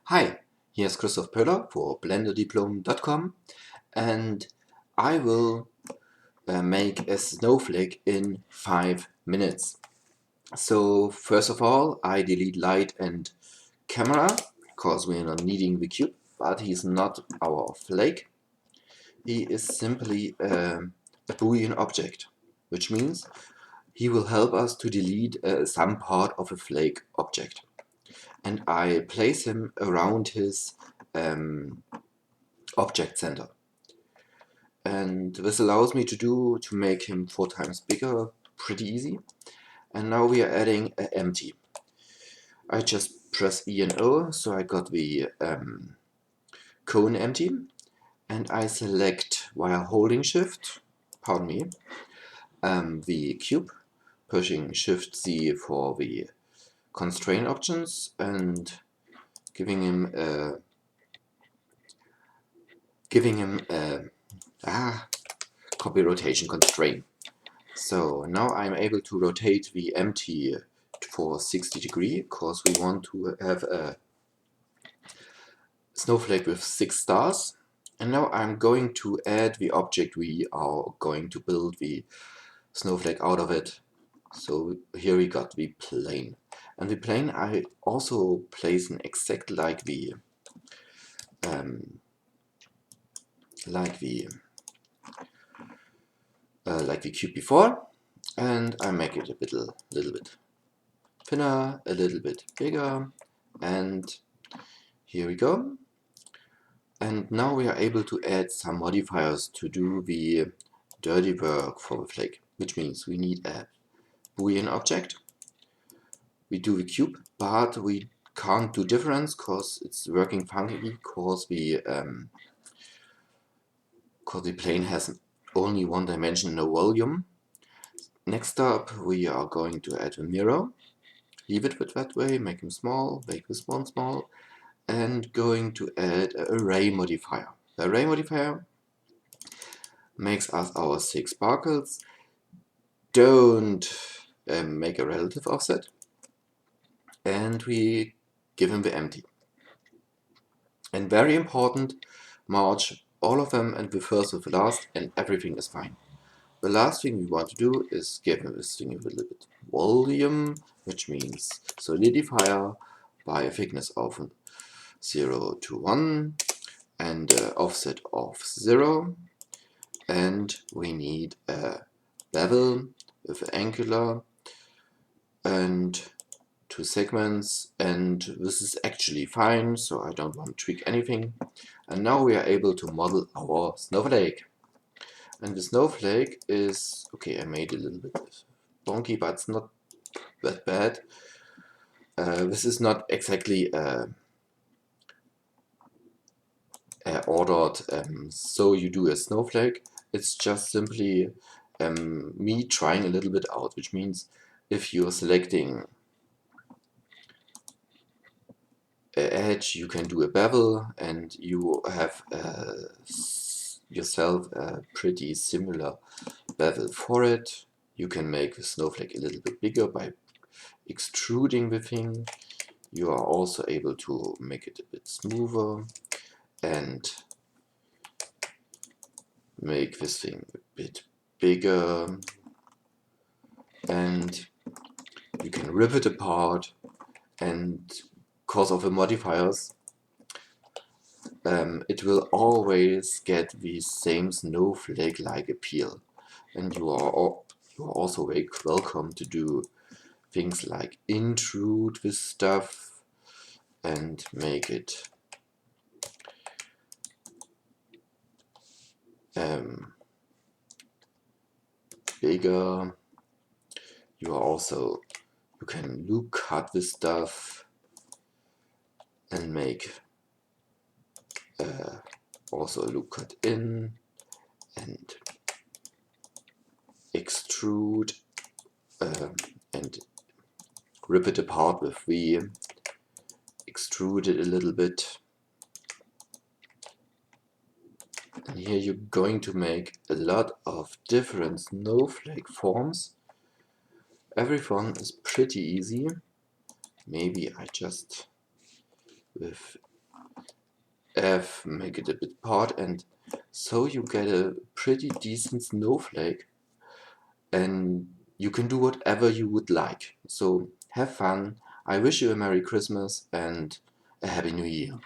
Hi, here's Christoph Pöller for BlenderDiplom.com, and I will make a snowflake in 5 minutes. So first of all, I delete light and camera because we're not needing the cube, but he's not our flake. He is simply a Boolean object, which means he will help us to delete some part of a flake object. And I place him around his object center. And this allows me to make him 4 times bigger, pretty easy. And now we are adding an empty. I just press E and O, so I got the cone empty, and I select while holding Shift, pardon me, the cube, pushing Shift Z for the constraint options, and giving him a copy rotation constraint. So now I'm able to rotate the empty for 60 degrees because we want to have a snowflake with 6 stars. And now I'm going to add the object we are going to build the snowflake out of it. So here we got the plane. And the plane I also place an exact like the cube before, and I make it a little bit thinner, a little bit bigger, and here we go. And now we are able to add some modifiers to do the dirty work for the flake, which means we need a Boolean object. We do the cube, but we can't do difference because it's working funky because the plane has only one dimension, no volume. Next up, we are going to add a mirror. Leave it that way, make him small, make this one small, and going to add an array modifier. The array modifier makes us our 6 sparkles. Don't make a relative offset, and we give him the empty. And very important, merge all of them and the first with the last, and everything is fine. The last thing we want to do is give this thing a little bit volume, which means solidifier by a thickness of 0 to 1 and offset of 0. And we need a bevel with angular and 2 segments, and this is actually fine, so I don't want to tweak anything. And now we are able to model our snowflake. And the snowflake is, okay, I made a little bit bonky, but it's not that bad. This is not exactly ordered, so you do a snowflake. It's just simply me trying a little bit out, which means if you're selecting an edge, you can do a bevel, and you have yourself a pretty similar bevel for it. You can make the snowflake a little bit bigger by extruding the thing. You are also able to make it a bit smoother and make this thing a bit bigger, and you can rip it apart, and because of the modifiers it will always get the same snowflake-like appeal. And you are also very welcome to do things like intrude this stuff and make it bigger. You can loop cut this stuff and make also a loop cut in and extrude and rip it apart with the extrude it a little bit. And here you're going to make a lot of different snowflake forms. Every one is pretty easy. Maybe I just with make it a bit part, and so you get a pretty decent snowflake, and you can do whatever you would like. So have fun. I wish you a Merry Christmas and a Happy New Year.